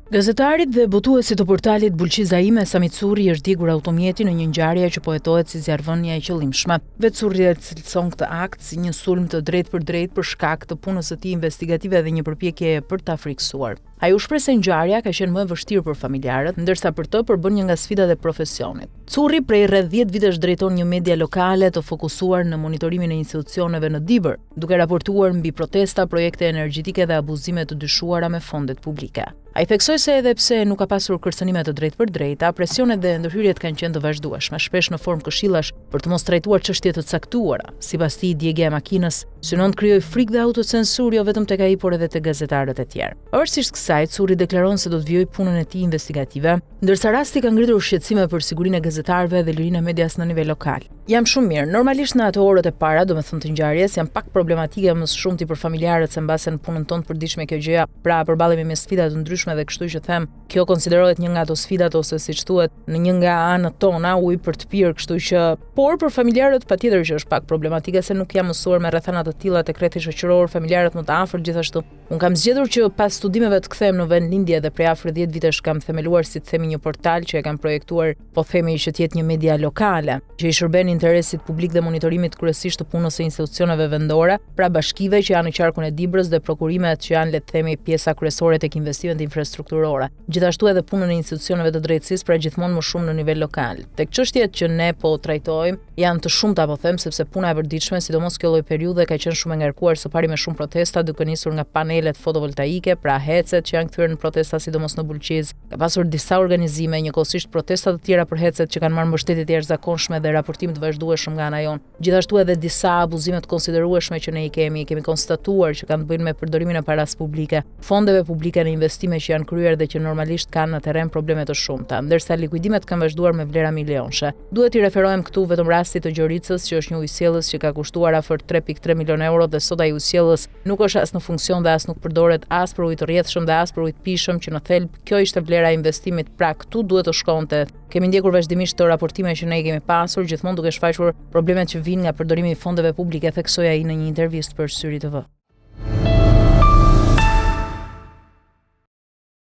Gazetarit dhe botuesi të portalit Bulqiza Ime Sami Curri është djegur automjeti në një ngjarje që po hetohet si zjarrvënia e qëllimshme. Vetë Curri e cilëson këtë akt si një sulm të drejtë për shkak të punës së tij investigative dhe një përpjekje për ta frikësuar. Ai u shpreh se ngjarja ka qenë më e vështirë për familjarët, ndërsa për të përbën një nga sfidat e profesionit. Curri prej rreth 10 vitesh drejton një media lokale të fokusuar në monitorimin e institucioneve në Dibër, duke raportuar mbi protesta, projekte energjetike dhe abuzime të dyshuara me fondet publike. Ai theksoi se edhe pse nuk ka pasur kërcënime të drejtë, presionet dhe ndërhyrjet kanë qenë të vazhdueshme, shpesh në formë këshillash për të mos trajtuar çështje të caktuara. Sipas tij, djegja e makinës synon të krijojë frikë dhe autocensur jo vetëm tek ai, por edhe tek gazetarët e tjerë. Pavarësisht kësaj, Curri deklaron se do të vijojë punën e tij investigative, ndërsa rasti ka ngritur shqetësime për sigurinë e gazetarëve dhe lirinë e medias në nivel lokal. Jam shumë mirë. Normalisht në ato orët e para, domethënë të ngjarjes, jam pak problematike më së shumti për familjarët se mbase në punën tonë përditshme kjo gjëja, pra përballemi me sfida të ndryshme dhe kështu që them, kjo konsiderohet një nga ato sfidat ose siç thuhet në një nga anët tona ujë për të pirë, kështu që por për familjarët patjetër që është pak problematike se nuk jam mësuar me rrethana të tilla tek rrethi shoqëror, familjarët më të afërt gjithashtu. Unë kam zgjedhur që pas studimeve të kthehem në vend lindje dhe prej afër 10 vitesh kam themeluar si të themi një portal që e kam projektuar, po themi që të jetë një media lokale, që i shërben interesit publik dhe monitorimit kryesisht të punës së institucioneve vendore, pra bashkive që janë në qarkun e Dibrës dhe prokurimet që janë le të themi pjesa kryesore tek investimet infrastrukturore. Gjithashtu edhe punën e institucioneve të drejtësisë, pra gjithmonë më shumë në nivel lokal. Tek çështjet që ne po trajtojmë janë të shumta, po them, sepse puna e përditshme, sidomos kjo lloj periudhe, ka qenë shumë e ngarkuar së pari me shumë protesta, duke nisur nga panelet fotovoltaike, pra hecet që janë kthyer në protesta sidomos në Bulqiz. Ka pasur disa organizime, njëkohësisht protesta të tjera për hecet që kanë marrë mbështetje të jashtëzakonshme dhe raportim të vazhdueshëm nga ana jon. Gjithashtu edhe disa abuzime të konsiderueshme që ne i kemi konstatuar që kanë të bëjnë me përdorimin e paras publike, fondeve publike në investime që janë kryer dhe që normalisht kanë në terren probleme të shumta, ndërsa likuidimet kanë vazhduar me vlera milionshë. Duhet i referohem këtu vetëm rastit të Gjoricës, që është një ujësjellës që ka kushtuar afër 3.3 milion euro dhe sot ai ujësjellës nuk është as në funksion dhe as nuk përdoret as për ujë të rrjedhshëm dhe as për ujë të pijshëm, që në thelb kjo ishte vlera e investimit, pra këtu duhet të shkonte. Kemi ndjekur vazhdimisht të raportime që ne kemi pasur, gjithmonë duke shfaqur problemet që vijnë nga përdorimi i fondeve publike, theksoi ai në një intervistë për Syri TV.